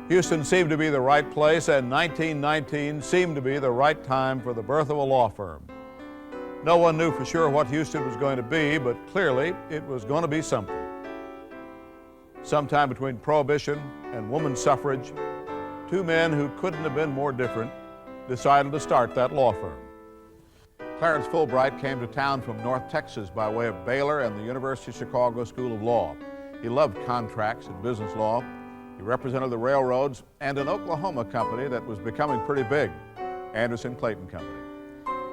Houston seemed to be the right place, and 1919 seemed to be the right time for the birth of a law firm. No one knew for sure what Houston was going to be, but clearly it was going to be something. Sometime between Prohibition and women's suffrage, two men who couldn't have been more different decided to start that law firm. Clarence Fulbright came to town from North Texas by way of Baylor and the University of Chicago School of Law. He loved contracts and business law. He represented the railroads and an Oklahoma company that was becoming pretty big, Anderson-Clayton Company.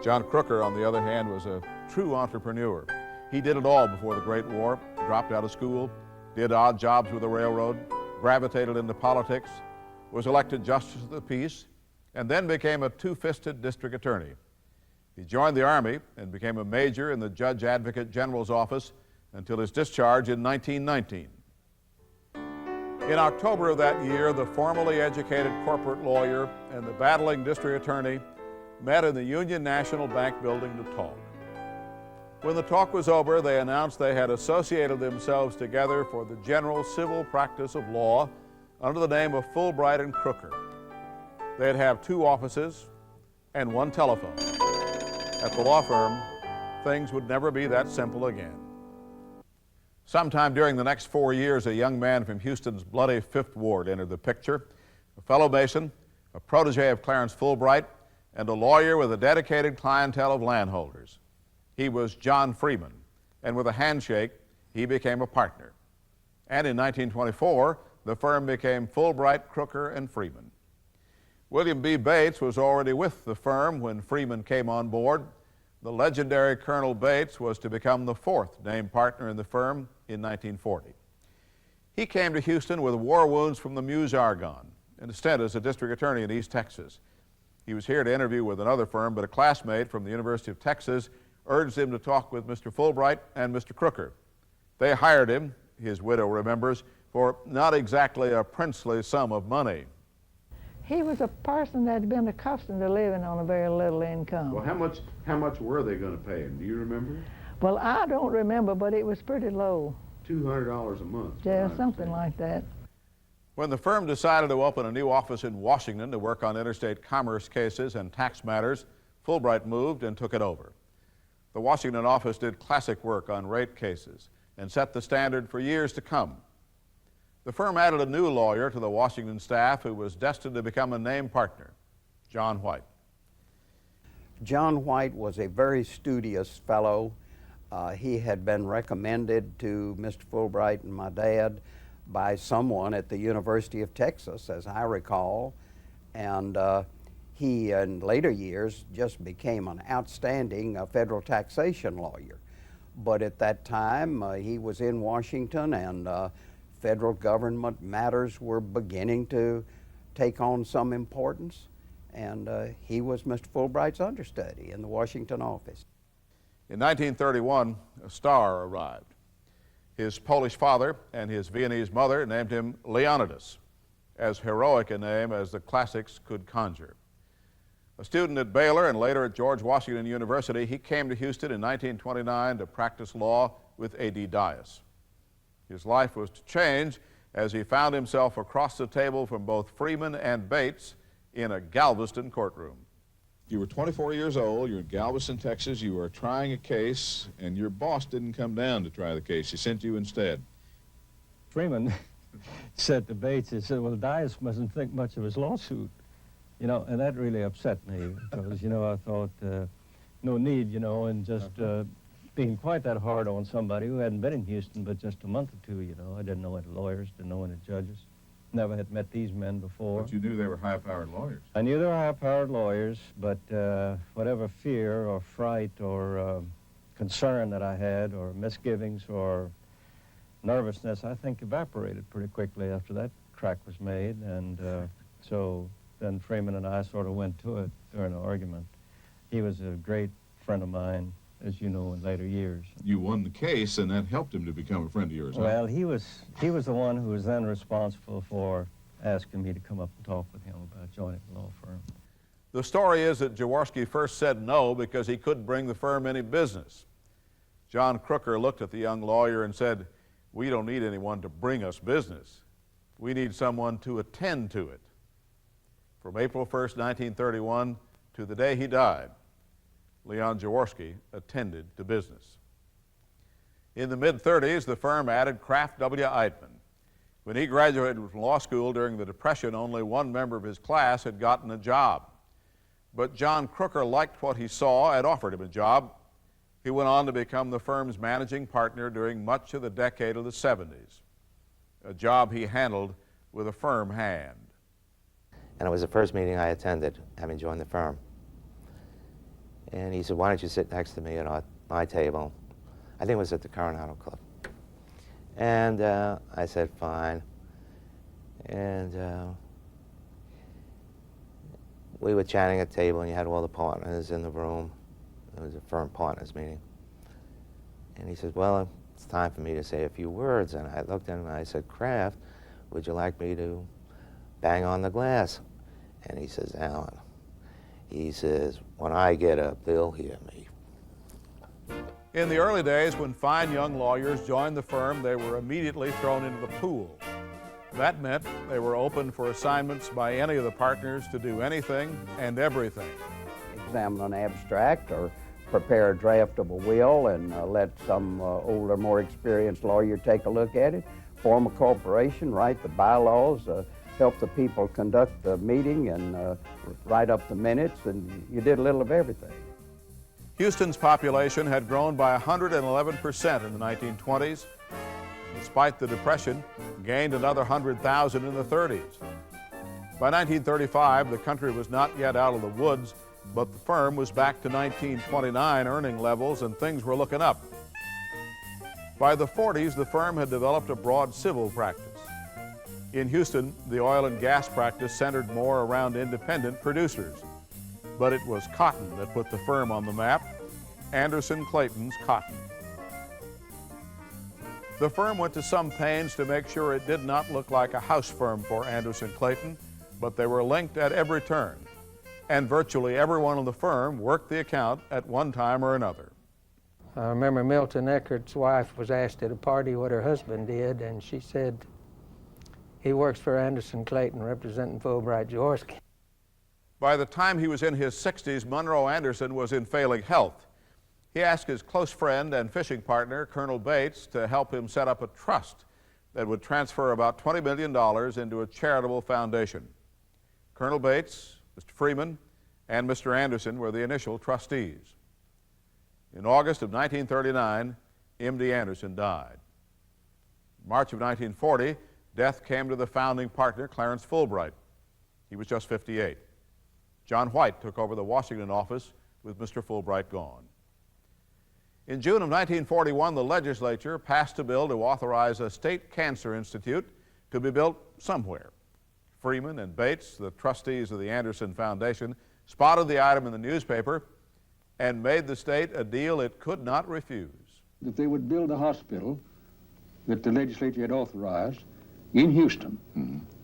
John Crooker, on the other hand, was a true entrepreneur. He did it all before the Great War, dropped out of school, did odd jobs with the railroad, gravitated into politics, was elected Justice of the Peace, and then became a two-fisted district attorney. He joined the Army and became a major in the Judge Advocate General's office until his discharge in 1919. In October of that year, the formally educated corporate lawyer and the battling district attorney met in the Union National Bank building to talk. When the talk was over, they announced they had associated themselves together for the general civil practice of law under the name of Fulbright and Crooker. They'd have two offices and one telephone. At the law firm, things would never be that simple again. Sometime during the next 4 years, a young man from Houston's bloody Fifth Ward entered the picture, a fellow Mason, a protege of Clarence Fulbright, and a lawyer with a dedicated clientele of landholders. He was John Freeman, and with a handshake, he became a partner. And in 1924, the firm became Fulbright, Crooker, and Freeman. William B. Bates was already with the firm when Freeman came on board. The legendary Colonel Bates was to become the fourth named partner in the firm in 1940. He came to Houston with war wounds from the Meuse-Argonne and a stint as a district attorney in East Texas. He was here to interview with another firm, but a classmate from the University of Texas urged him to talk with Mr. Fulbright and Mr. Crooker. They hired him, his widow remembers, for not exactly a princely sum of money. He was a person that had been accustomed to living on a very little income. Well, how much were they going to pay him? Do you remember? Well, I don't remember, but it was pretty low. $200 a month. Yeah, something like that. When the firm decided to open a new office in Washington to work on interstate commerce cases and tax matters, Fulbright moved and took it over. The Washington office did classic work on rate cases and set the standard for years to come. The firm added a new lawyer to the Washington staff who was destined to become a named partner, John White. John White was a very studious fellow. He had been recommended to Mr. Fulbright and my dad by someone at the University of Texas, as I recall, and he, in later years, just became an outstanding federal taxation lawyer. But at that time, he was in Washington, and federal government matters were beginning to take on some importance, and he was Mr. Fulbright's understudy in the Washington office. In 1931, a star arrived. His Polish father and his Viennese mother named him Leonidas, as heroic a name as the classics could conjure. A student at Baylor and later at George Washington University, he came to Houston in 1929 to practice law with A.D. Dias. His life was to change as he found himself across the table from both Freeman and Bates in a Galveston courtroom. You were 24 years old, you're in Galveston, Texas, you were trying a case, and your boss didn't come down to try the case. He sent you instead. Freeman said to Bates, he said, well, Dias mustn't think much of his lawsuit. You know, and that really upset me because, you know, I thought no need, you know, and just being quite that hard on somebody who hadn't been in Houston but just a month or two, you know. I didn't know any lawyers, didn't know any judges, never had met these men before. But you knew they were high-powered lawyers. I knew they were high-powered lawyers, but whatever fear or fright or concern that I had or misgivings or nervousness, I think evaporated pretty quickly after that crack was made, and so then Freeman and I sort of went to it during an argument. He was a great friend of mine, as you know, in later years. You won the case, and that helped him to become a friend of yours, huh? Well, he was the one who was then responsible for asking me to come up and talk with him about joining the law firm. The story is that Jaworski first said no because he couldn't bring the firm any business. John Crooker looked at the young lawyer and said, "We don't need anyone to bring us business. We need someone to attend to it. From April 1st, 1931 to the day he died, Leon Jaworski attended to business. In the mid-30s, the firm added Kraft W. Eidman. When he graduated from law school during the Depression, only one member of his class had gotten a job. But John Crooker liked what he saw and offered him a job. He went on to become the firm's managing partner during much of the decade of the 70s, a job he handled with a firm hand. And it was the first meeting I attended, having joined the firm. And he said, why don't you sit next to me at my table? I think it was at the Coronado Club. And I said, fine. And we were chatting at the table, and you had all the partners in the room. It was a firm partners meeting. And he said, well, it's time for me to say a few words. And I looked at him and I said, Kraft, would you like me to bang on the glass? And he says, Alan, he says, when I get up, they'll hear me. In the early days, when fine young lawyers joined the firm, they were immediately thrown into the pool. That meant they were open for assignments by any of the partners to do anything and everything. Examine an abstract or prepare a draft of a will and let some older, more experienced lawyer take a look at it, form a corporation, write the bylaws, help the people conduct the meeting and write up the minutes, and you did a little of everything. Houston's population had grown by 111% in the 1920s. Despite the Depression, gained another 100,000 in the 30s. By 1935, the country was not yet out of the woods, but the firm was back to 1929 earning levels and things were looking up. By the 40s, the firm had developed a broad civil practice. In Houston, the oil and gas practice centered more around independent producers. But it was cotton that put the firm on the map, Anderson Clayton's Cotton. The firm went to some pains to make sure it did not look like a house firm for Anderson Clayton, but they were linked at every turn, and virtually everyone in the firm worked the account at one time or another. I remember Milton Eckert's wife was asked at a party what her husband did, and she said, he works for Anderson Clayton, representing Fulbright Jaworski. By the time he was in his 60s, Monroe Anderson was in failing health. He asked his close friend and fishing partner, Colonel Bates, to help him set up a trust that would transfer about $20 million into a charitable foundation. Colonel Bates, Mr. Freeman, and Mr. Anderson were the initial trustees. In August of 1939, M.D. Anderson died. In March of 1940, death came to the founding partner, Clarence Fulbright. He was just 58. John White took over the Washington office with Mr. Fulbright gone. In June of 1941, the legislature passed a bill to authorize a state cancer institute to be built somewhere. Freeman and Bates, the trustees of the Anderson Foundation, spotted the item in the newspaper and made the state a deal it could not refuse. That they would build a hospital that the legislature had authorized in Houston,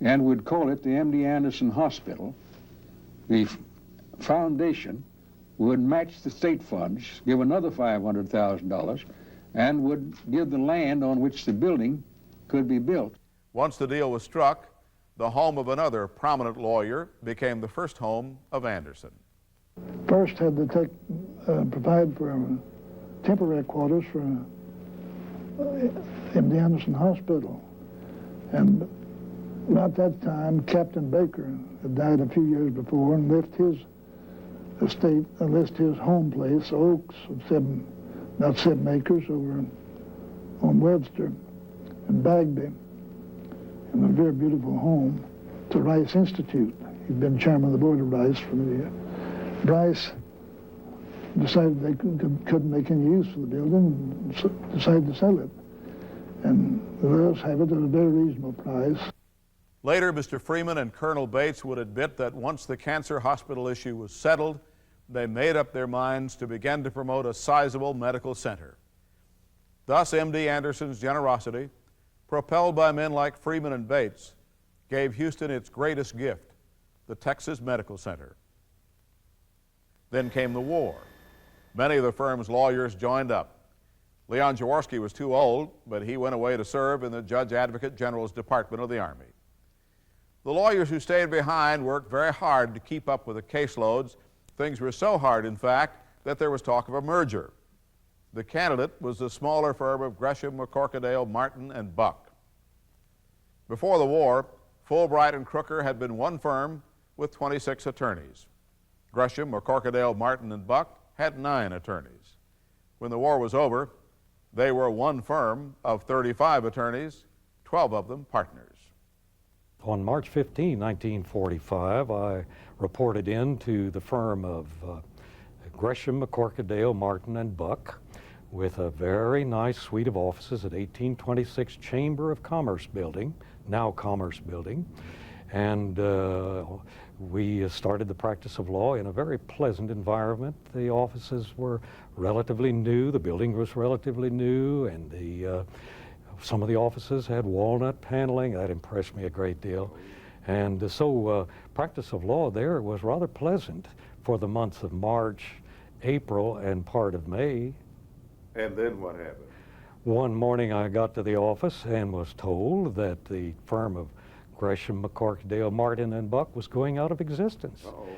and would call it the M.D. Anderson Hospital. The foundation would match the state funds, give another $500,000, and would give the land on which the building could be built. Once the deal was struck, the home of another prominent lawyer became the first home of Anderson. First had to provide for temporary quarters for M.D. Anderson Hospital. And about that time, Captain Baker had died a few years before and left his estate, his home place, Oaks, about 7 acres over on Webster and Bagby, in a very beautiful home, to Rice Institute. He'd been chairman of the board of Rice for many years. Rice decided they couldn't make any use for the building and decided to sell it. And let us have it at a very reasonable price. Later, Mr. Freeman and Colonel Bates would admit that once the cancer hospital issue was settled, they made up their minds to begin to promote a sizable medical center. Thus, M.D. Anderson's generosity, propelled by men like Freeman and Bates, gave Houston its greatest gift, the Texas Medical Center. Then came the war. Many of the firm's lawyers joined up. Leon Jaworski was too old, but he went away to serve in the Judge Advocate General's Department of the Army. The lawyers who stayed behind worked very hard to keep up with the caseloads. Things were so hard, in fact, that there was talk of a merger. The candidate was the smaller firm of Gresham, McCorquodale, Martin, and Buck. Before the war, Fulbright and Crooker had been one firm with 26 attorneys. Gresham, McCorquodale, Martin, and Buck had 9 attorneys. When the war was over, they were one firm of 35 attorneys, 12 of them partners. On March 15, 1945, I reported in to the firm of Gresham, McCorquodale, Martin, and Buck with a very nice suite of offices at 1826 Chamber of Commerce Building, now Commerce Building. And we started the practice of law in a very pleasant environment. The offices were relatively new, the building was relatively new, and some of the offices had walnut paneling. That impressed me a great deal. And so practice of law there was rather pleasant for the months of March, April, and part of May. And then what happened? One morning I got to the office and was told that the firm of Gresham, McCorquodale, Martin, and Buck was going out of existence. Uh-oh.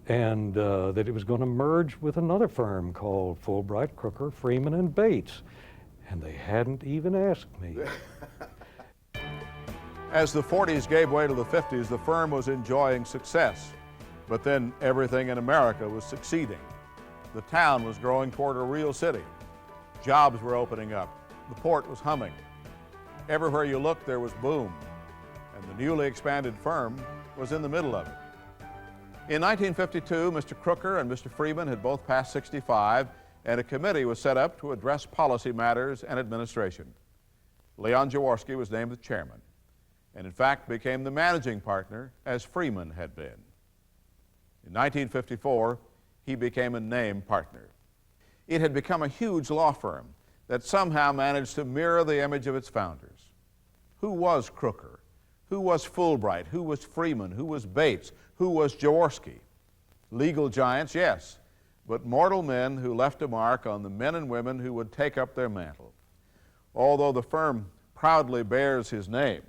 And that it was going to merge with another firm called Fulbright, Crooker, Freeman, and Bates. And they hadn't even asked me. As the 40s gave way to the 50s, the firm was enjoying success. But then everything in America was succeeding. The town was growing toward a real city. Jobs were opening up. The port was humming. Everywhere you looked, there was boom. And the newly expanded firm was in the middle of it. In 1952, Mr. Crooker and Mr. Freeman had both passed 65, and a committee was set up to address policy matters and administration. Leon Jaworski was named the chairman, and in fact became the managing partner as Freeman had been. In 1954, he became a named partner. It had become a huge law firm that somehow managed to mirror the image of its founders. Who was Crooker? Who was Fulbright? Who was Freeman? Who was Bates? Who was Jaworski? Legal giants, yes, but mortal men who left a mark on the men and women who would take up their mantle. Although the firm proudly bears his name,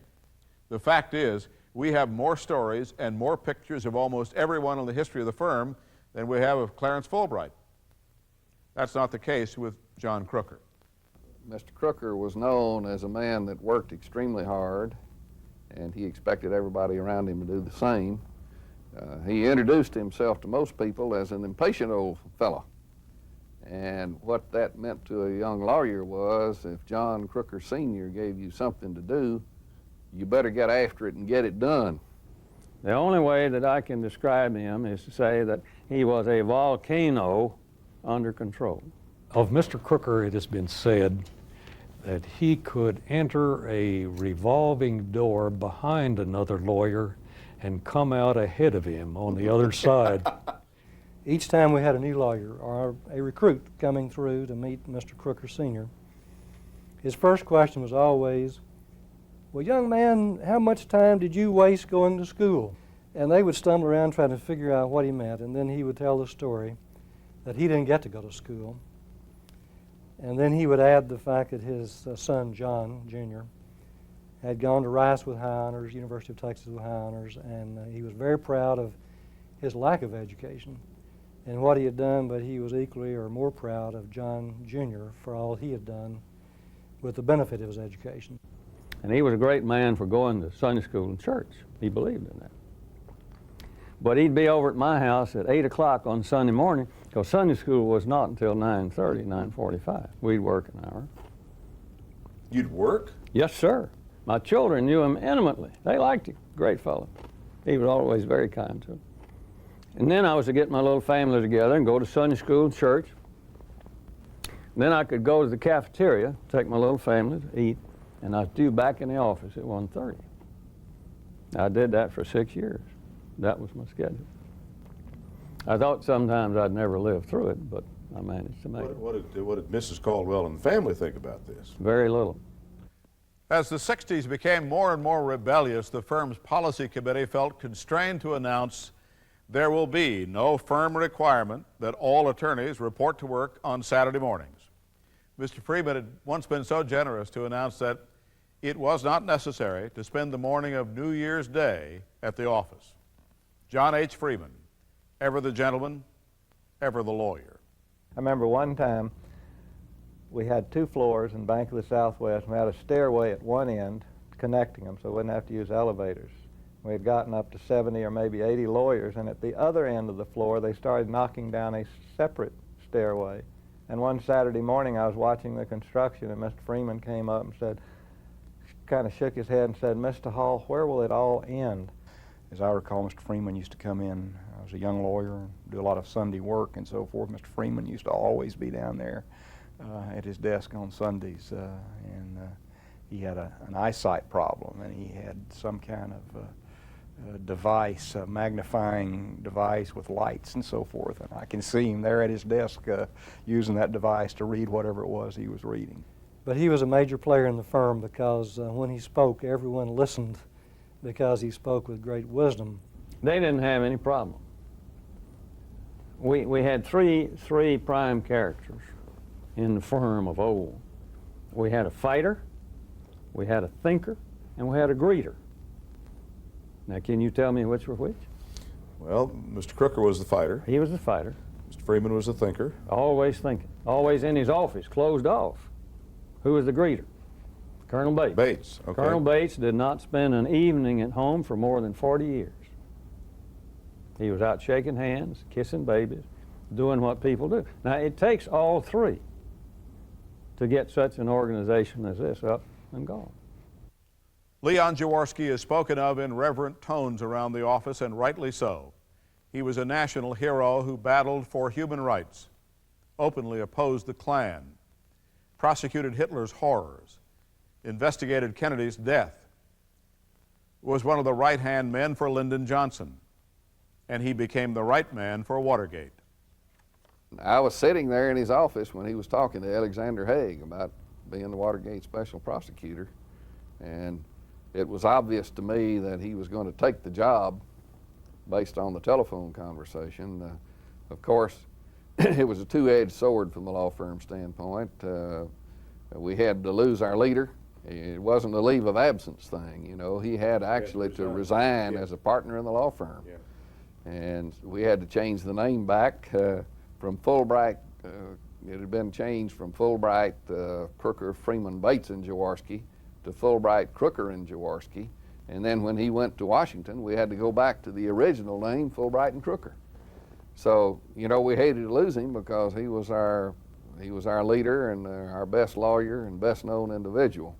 the fact is we have more stories and more pictures of almost everyone in the history of the firm than we have of Clarence Fulbright. That's not the case with John Crooker. Mr. Crooker was known as a man that worked extremely hard, and he expected everybody around him to do the same. He introduced himself to most people as an impatient old fellow. And what that meant to a young lawyer was if John Crooker Sr. gave you something to do, you better get after it and get it done. The only way that I can describe him is to say that he was a volcano under control. Of Mr. Crooker, it has been said that he could enter a revolving door behind another lawyer and come out ahead of him on the other side. Each time we had a new lawyer or a recruit coming through to meet Mr. Crooker Sr., his first question was always, "Well, young man, how much time did you waste going to school?" And they would stumble around trying to figure out what he meant, and then he would tell the story that he didn't get to go to school. And then he would add the fact that his son, John Jr., had gone to Rice with high honors, University of Texas with high honors, and he was very proud of his lack of education and what he had done, but he was equally or more proud of John Jr. for all he had done with the benefit of his education. And he was a great man for going to Sunday school and church. He believed in that. But he'd be over at my house at 8 o'clock on Sunday morning, because Sunday school was not until 9:30, 9:45. We'd work an hour. You'd work? Yes, sir. My children knew him intimately. They liked him. Great fellow. He was always very kind to them. And then I was to get my little family together and go to Sunday school and church. And then I could go to the cafeteria, take my little family to eat, and I was due back in the office at 1:30. I did that for 6 years. That was my schedule. I thought sometimes I'd never live through it, but I managed to make it. What did Mrs. Caldwell and the family think about this? Very little. As the 60s became more and more rebellious, the firm's policy committee felt constrained to announce there will be no firm requirement that all attorneys report to work on Saturday mornings. Mr. Freeman had once been so generous to announce that it was not necessary to spend the morning of New Year's Day at the office. John H. Freeman, ever the gentleman, ever the lawyer. I remember one time we had 2 floors in Bank of the Southwest, and we had a stairway at one end connecting them so we wouldn't have to use elevators. We had gotten up to 70 or maybe 80 lawyers, and at the other end of the floor they started knocking down a separate stairway. And one Saturday morning I was watching the construction, and Mr. Freeman came up and said, kind of shook his head and said, "Mr. Hall, where will it all end?" As I recall, Mr. Freeman used to come in. I was a young lawyer and do a lot of Sunday work and so forth. Mr. Freeman used to always be down there at his desk on Sundays, and he had an eyesight problem, and he had some kind of device, a magnifying device with lights and so forth. And I can see him there at his desk using that device to read whatever it was he was reading. But he was a major player in the firm because when he spoke, everyone listened because he spoke with great wisdom. They didn't have any problem. We had three prime characters in the firm of old. We had a fighter, we had a thinker, and we had a greeter. Now, can you tell me which were which? Well, Mr. Crooker was the fighter. He was the fighter. Mr. Freeman was the thinker. Always thinking. Always in his office, closed off. Who was the greeter? Colonel Bates. Bates, okay. Colonel Bates did not spend an evening at home for more than 40 years. He was out shaking hands, kissing babies, doing what people do. Now, it takes all three to get such an organization as this up and going. Leon Jaworski is spoken of in reverent tones around the office, and rightly so. He was a national hero who battled for human rights, openly opposed the Klan, prosecuted Hitler's horrors, investigated Kennedy's death, was one of the right-hand men for Lyndon Johnson, and he became the right man for Watergate. I was sitting there in his office when he was talking to Alexander Haig about being the Watergate special prosecutor, and it was obvious to me that he was going to take the job based on the telephone conversation. Of course, it was a two-edged sword from the law firm standpoint. We had to lose our leader. It wasn't a leave of absence thing, you know. He had actually to resign as a partner in the law firm. And we had to change the name back from Fulbright. It had been changed from Fulbright, Crooker, Freeman, Bates, and Jaworski to Fulbright, Crooker, and Jaworski. And then when he went to Washington, we had to go back to the original name, Fulbright and Crooker. So, you know, we hated to lose him because he was our leader and our best lawyer and best known individual.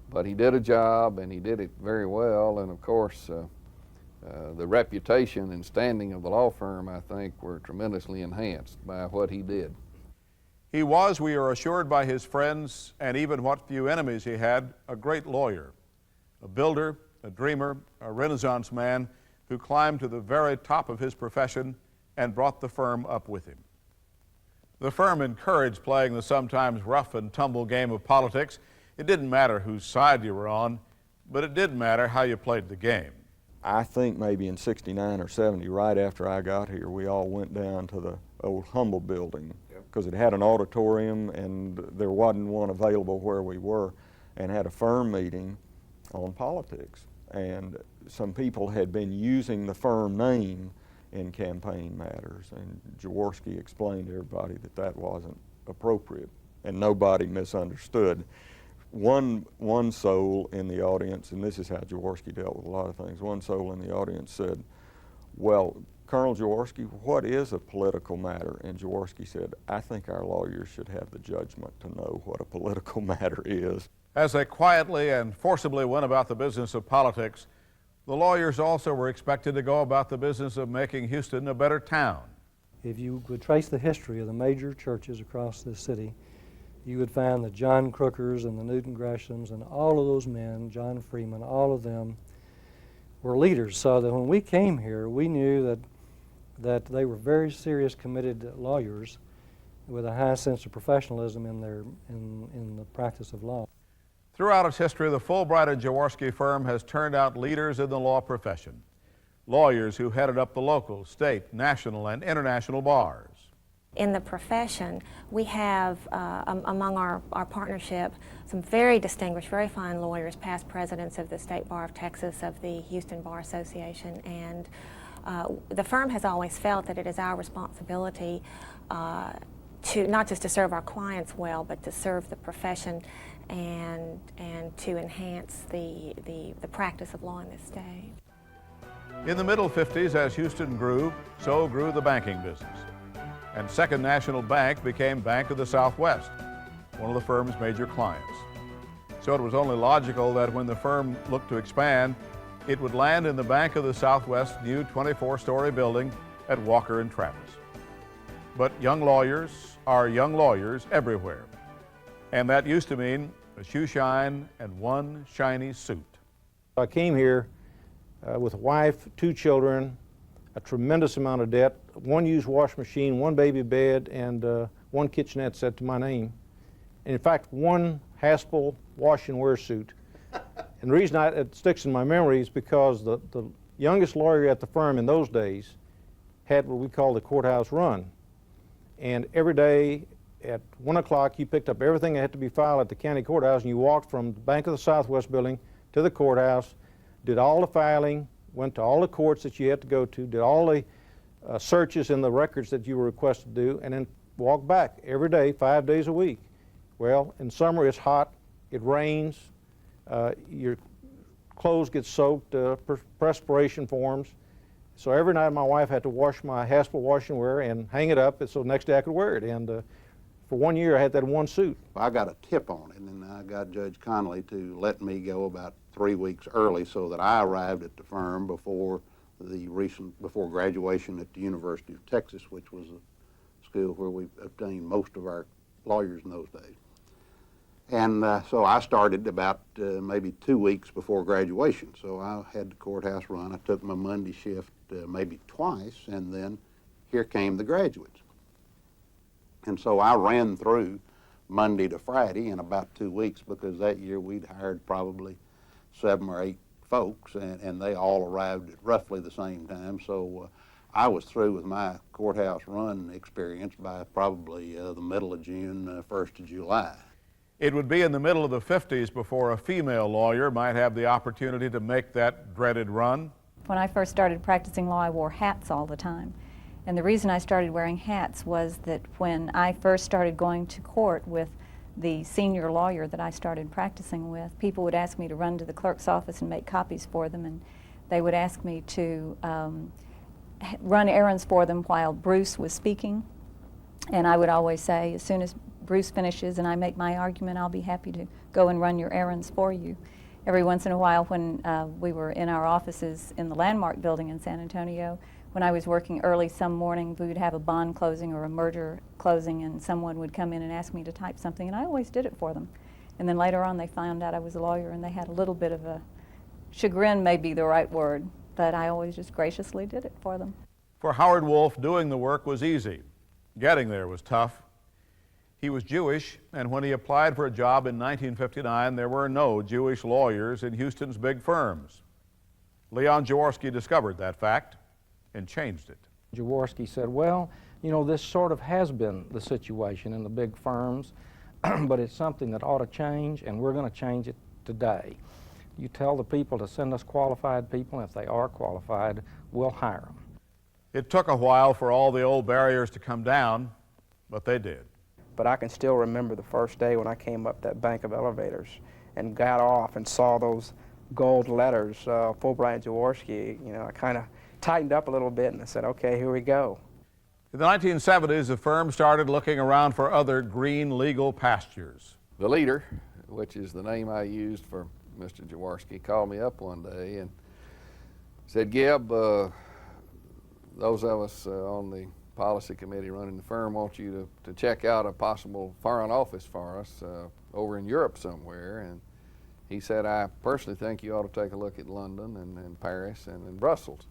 But he did a job, and he did it very well. And of course, the reputation and standing of the law firm, I think, were tremendously enhanced by what he did. He was, we are assured by his friends and even what few enemies he had, a great lawyer, a builder, a dreamer, a Renaissance man who climbed to the very top of his profession and brought the firm up with him. The firm encouraged playing the sometimes rough and tumble game of politics. It didn't matter whose side you were on, but it did matter how you played the game. I think maybe in 69 or 70, right after I got here, we all went down to the old Humble building because it had an auditorium and there wasn't one available where we were, and had a firm meeting on politics. And some people had been using the firm name in campaign matters, and Jaworski explained to everybody that that wasn't appropriate, and nobody misunderstood. One soul in the audience, and this is how Jaworski dealt with a lot of things, one soul in the audience said, "Well, Colonel Jaworski, what is a political matter?" And Jaworski said, "I think our lawyers should have the judgment to know what a political matter is." As they quietly and forcibly went about the business of politics, the lawyers also were expected to go about the business of making Houston a better town. If you would trace the history of the major churches across this city, you would find the John Crookers and the Newton Greshams and all of those men, John Freeman, all of them were leaders. So that when we came here, we knew that they were very serious, committed lawyers with a high sense of professionalism in the practice of law. Throughout its history, the Fulbright and Jaworski firm has turned out leaders in the law profession, lawyers who headed up the local, state, national, and international bars. in the profession, we have among our partnership some very distinguished, very fine lawyers, past presidents of the State Bar of Texas, of the Houston Bar Association, and the firm has always felt that it is our responsibility to not just to serve our clients well, but to serve the profession and to enhance the practice of law in this state. In the middle 50s, as Houston grew, so grew the banking business. And Second National Bank became Bank of the Southwest, one of the firm's major clients. So it was only logical that when the firm looked to expand, it would land in the Bank of the Southwest new 24-story building at Walker and Travis. But young lawyers are young lawyers everywhere. And that used to mean a shoe shine and one shiny suit. I came here with a wife, 2 children, a tremendous amount of debt, 1 used wash machine, 1 baby bed, and 1 kitchenette set to my name. And in fact, 1 Haspel wash and wear suit. And the reason it sticks in my memory is because the youngest lawyer at the firm in those days had what we call the courthouse run. And every day at 1 o'clock, you picked up everything that had to be filed at the county courthouse, and you walked from the Bank of the Southwest building to the courthouse, did all the filing, went to all the courts that you had to go to, did all the searches in the records that you were requested to do, and then walked back every day, 5 days a week. Well, in summer it's hot, it rains, your clothes get soaked, perspiration forms. So every night my wife had to wash my Haspel wash and wear and hang it up so the next day I could wear it. And for 1 year I had that 1 suit. I got a tip on it, and I got Judge Connolly to let me go about 3 weeks early so that I arrived at the firm before graduation at the University of Texas, which was a school where we obtained most of our lawyers in those days. And so I started about maybe 2 weeks before graduation. So I had the courthouse run. I took my Monday shift maybe twice, and then here came the graduates. And so I ran through Monday to Friday in about 2 weeks, because that year we'd hired probably 7 or 8 folks, and they all arrived at roughly the same time. So I was through with my courthouse run experience by probably the middle of June, 1st of July. It would be in the middle of the 50s before a female lawyer might have the opportunity to make that dreaded run. When I first started practicing law, I wore hats all the time. And the reason I started wearing hats was that when I first started going to court with the senior lawyer that I started practicing with, people would ask me to run to the clerk's office and make copies for them, and they would ask me to run errands for them while Bruce was speaking. And I would always say, as soon as Bruce finishes and I make my argument, I'll be happy to go and run your errands for you. Every once in a while, when we were in our offices in the Landmark building in San Antonio, when I was working early some morning, we would have a bond closing or a merger closing, and someone would come in and ask me to type something, and I always did it for them. And then later on, they found out I was a lawyer, and they had a little bit of a chagrin, may be the right word, but I always just graciously did it for them. For Howard Wolf, doing the work was easy. Getting there was tough. He was Jewish, and when he applied for a job in 1959, there were no Jewish lawyers in Houston's big firms. Leon Jaworski discovered that fact and changed it. Jaworski said, well, you know, this sort of has been the situation in the big firms, but it's something that ought to change, and we're going to change it today. You tell the people to send us qualified people, and if they are qualified, we'll hire them. It took a while for all the old barriers to come down, but they did. But I can still remember the first day when I came up that bank of elevators and got off and saw those gold letters, Fulbright and Jaworski. You know, I kind of tightened up a little bit and I said, okay, here we go. In the 1970s, the firm started looking around for other green legal pastures. The leader, which is the name I used for Mr. Jaworski, called me up one day and said, Gib, those of us on the policy committee running the firm want you to check out a possible foreign office for us over in Europe somewhere. And he said, I personally think you ought to take a look at London and Paris and Brussels.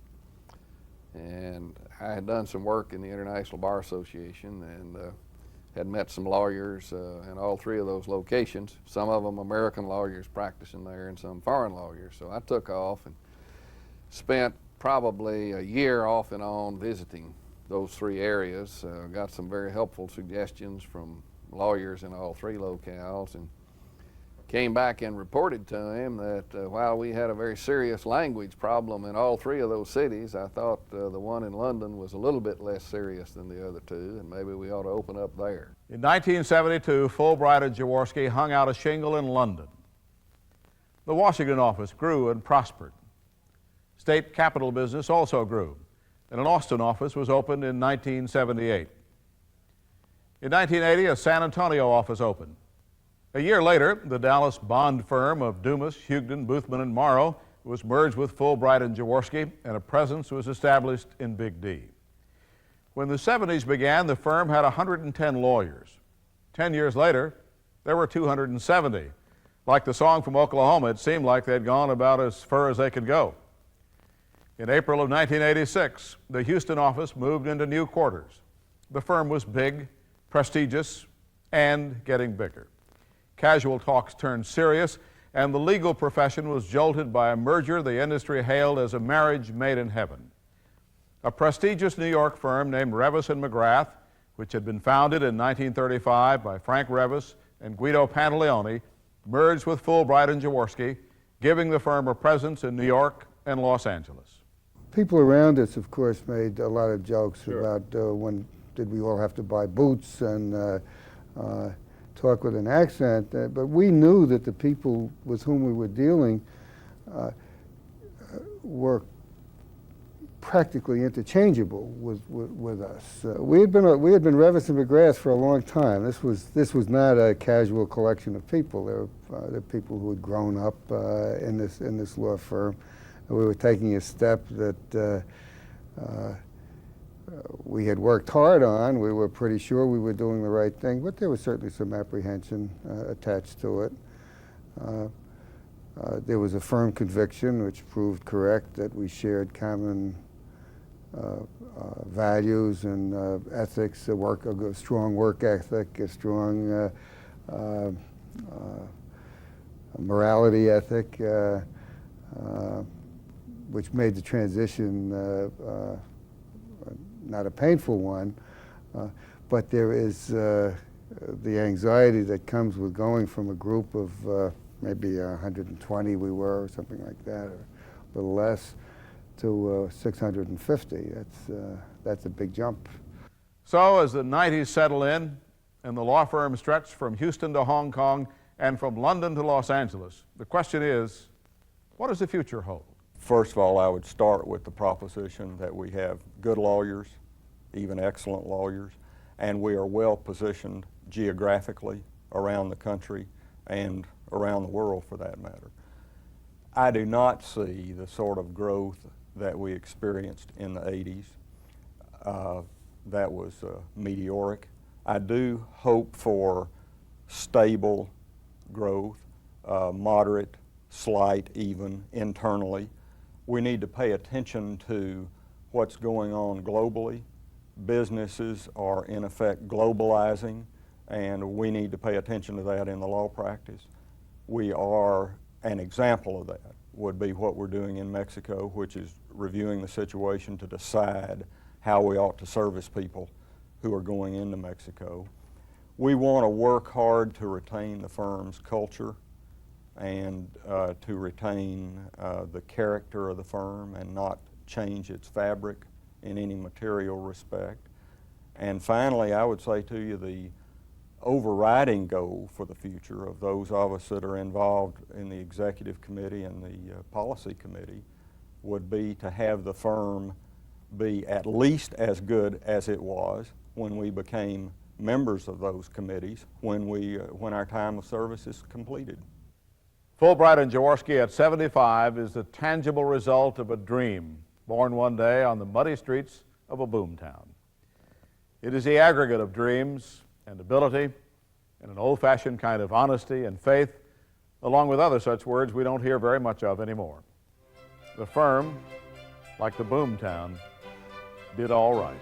And I had done some work in the International Bar Association and had met some lawyers in all 3 of those locations, some of them American lawyers practicing there and some foreign lawyers. So I took off and spent probably a year off and on visiting those three areas. Got some very helpful suggestions from lawyers in all three locales, and came back and reported to him that while we had a very serious language problem in all three of those cities, I thought the one in London was a little bit less serious than the other two, and maybe we ought to open up there. In 1972, Fulbright and Jaworski hung out a shingle in London. The Washington office grew and prospered. State capital business also grew, and an Austin office was opened in 1978. In 1980, a San Antonio office opened. A year later, the Dallas bond firm of Dumas, Hugdon, Boothman, and Morrow was merged with Fulbright and Jaworski, and a presence was established in Big D. When the 70s began, the firm had 110 lawyers. 10 years later, there were 270. Like the song from Oklahoma, it seemed like they'd gone about as far as they could go. In April of 1986, the Houston office moved into new quarters. The firm was big, prestigious, and getting bigger. Casual talks turned serious, and the legal profession was jolted by a merger the industry hailed as a marriage made in heaven. A prestigious New York firm named Revis and McGrath, which had been founded in 1935 by Frank Revis and Guido Pantaleone, merged with Fulbright and Jaworski, giving the firm a presence in New York and Los Angeles. People around us, of course, made a lot of jokes about when did we all have to buy boots and talk with an accent, but we knew that the people with whom we were dealing were practically interchangeable with us. We had been Revis and McGrath for a long time. This was not a casual collection of people. They were people who had grown up in this law firm. We were taking a step that we had worked hard on. We were pretty sure we were doing the right thing, but there was certainly some apprehension attached to it. There was a firm conviction, which proved correct, that we shared common values and ethics, a strong work ethic, a strong morality ethic, which made the transition not a painful one, but there is the anxiety that comes with going from a group of maybe 120 we were, or something like that, or a little less, to 650. That's a big jump. So as the 90s settle in and the law firm stretched from Houston to Hong Kong and from London to Los Angeles, the question is, what does the future hold? First of all, I would start with the proposition that we have good lawyers, even excellent lawyers, and we are well positioned geographically around the country and around the world for that matter. I do not see the sort of growth that we experienced in the 80s. That was meteoric. I do hope for stable growth, moderate, slight even internally. We need to pay attention to what's going on globally. Businesses are in effect globalizing, and we need to pay attention to that in the law practice. We are, an example of that would be what we're doing in Mexico, which is reviewing the situation to decide how we ought to service people who are going into Mexico. We want to work hard to retain the firm's culture and to retain the character of the firm and not change its fabric in any material respect. And finally, I would say to you, the overriding goal for the future of those of us that are involved in the executive committee and the policy committee would be to have the firm be at least as good as it was when we became members of those committees when our time of service is completed. Fulbright and Jaworski at 75 is the tangible result of a dream born one day on the muddy streets of a boomtown. It is the aggregate of dreams and ability and an old-fashioned kind of honesty and faith, along with other such words we don't hear very much of anymore. The firm, like the boomtown, did all right.